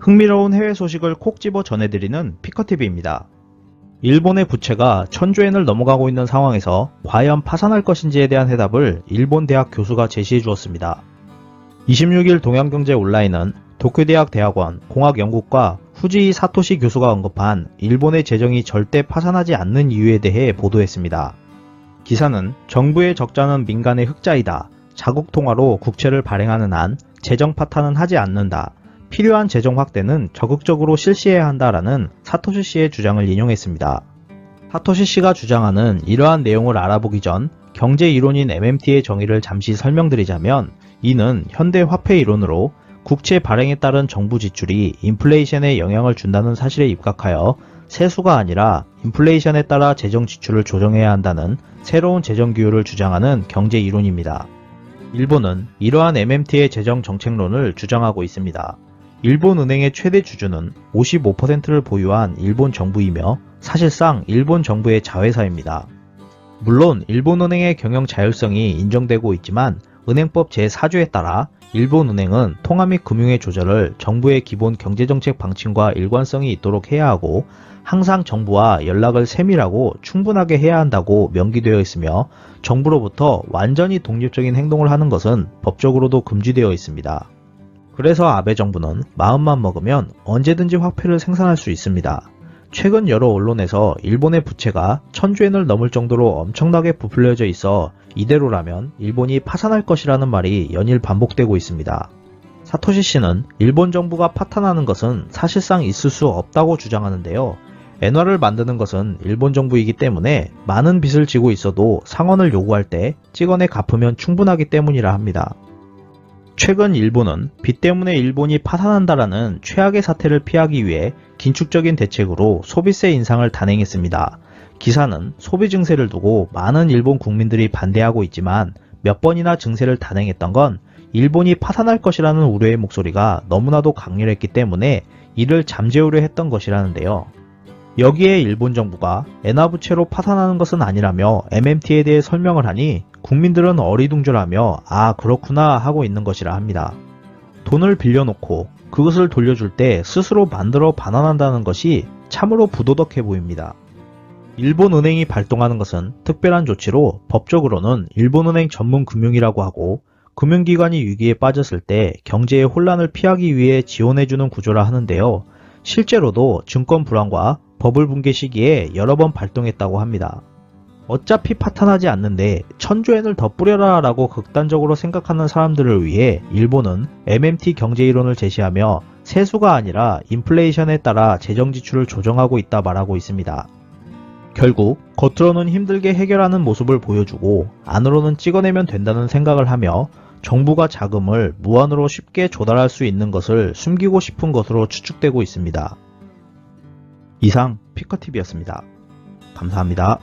흥미로운 해외 소식을 콕 집어 전해드리는 피커TV입니다. 일본의 부채가 1000조엔을 넘어가고 있는 상황에서 과연 파산할 것인지에 대한 해답을 일본 대학 교수가 제시해 주었습니다. 26일 동양경제 온라인은 도쿄대학 대학원 공학연구과 후지이 사토시 교수가 언급한 일본의 재정이 절대 파산하지 않는 이유에 대해 보도했습니다. 기사는 정부의 적자는 민간의 흑자이다. 자국 통화로 국채를 발행하는 한 재정 파탄은 하지 않는다. 필요한 재정 확대는 적극적으로 실시해야 한다라는 사토시 씨의 주장을 인용했습니다. 사토시 씨가 주장하는 이러한 내용을 알아보기 전 경제 이론인 MMT의 정의를 잠시 설명드리자면, 이는 현대 화폐 이론으로 국채 발행에 따른 정부 지출이 인플레이션에 영향을 준다는 사실에 입각하여 세수가 아니라 인플레이션에 따라 재정 지출을 조정해야 한다는 새로운 재정 규율을 주장하는 경제 이론입니다. 일본은 이러한 MMT의 재정 정책론을 주장하고 있습니다. 일본은행의 최대 주주는 55%를 보유한 일본 정부이며 사실상 일본 정부의 자회사입니다. 물론 일본은행의 경영 자율성이 인정되고 있지만 은행법 제4조에 따라 일본은행은 통화 및 금융의 조절을 정부의 기본 경제정책 방침과 일관성이 있도록 해야 하고 항상 정부와 연락을 세밀하고 충분하게 해야 한다고 명기되어 있으며, 정부로부터 완전히 독립적인 행동을 하는 것은 법적으로도 금지되어 있습니다. 그래서 아베 정부는 마음만 먹으면 언제든지 화폐를 생산할 수 있습니다. 최근 여러 언론에서 일본의 부채가 1000조엔을 넘을 정도로 엄청나게 부풀려져 있어 이대로라면 일본이 파산할 것이라는 말이 연일 반복되고 있습니다. 사토시 씨는 일본 정부가 파탄하는 것은 사실상 있을 수 없다고 주장하는데요. 엔화를 만드는 것은 일본 정부이기 때문에 많은 빚을 지고 있어도 상환을 요구할 때 찍어내 갚으면 충분하기 때문이라 합니다. 최근 일본은 빚 때문에 일본이 파산한다라는 최악의 사태를 피하기 위해 긴축적인 대책으로 소비세 인상을 단행했습니다. 기사는 소비 증세를 두고 많은 일본 국민들이 반대하고 있지만 몇 번이나 증세를 단행했던 건 일본이 파산할 것이라는 우려의 목소리가 너무나도 강렬했기 때문에 이를 잠재우려 했던 것이라는데요. 여기에 일본 정부가 엔화 부채로 파산하는 것은 아니라며 MMT에 대해 설명을 하니 국민들은 어리둥절하며 아 그렇구나 하고 있는 것이라 합니다. 돈을 빌려놓고 그것을 돌려줄 때 스스로 만들어 반환한다는 것이 참으로 부도덕해 보입니다. 일본은행이 발동하는 것은 특별한 조치로 법적으로는 일본은행 전문금융이라고 하고, 금융기관이 위기에 빠졌을 때 경제의 혼란을 피하기 위해 지원해주는 구조라 하는데요. 실제로도 증권 불황과 버블 붕괴 시기에 여러 번 발동했다고 합니다. 어차피 파탄하지 않는데 1000조엔을 더 뿌려라 라고 극단적으로 생각하는 사람들을 위해 일본은 MMT 경제이론을 제시하며 세수가 아니라 인플레이션에 따라 재정 지출을 조정하고 있다 말하고 있습니다. 결국 겉으로는 힘들게 해결하는 모습을 보여주고 안으로는 찍어내면 된다는 생각을 하며 정부가 자금을 무한으로 쉽게 조달할 수 있는 것을 숨기고 싶은 것으로 추측되고 있습니다. 이상 피커TV였습니다. 감사합니다.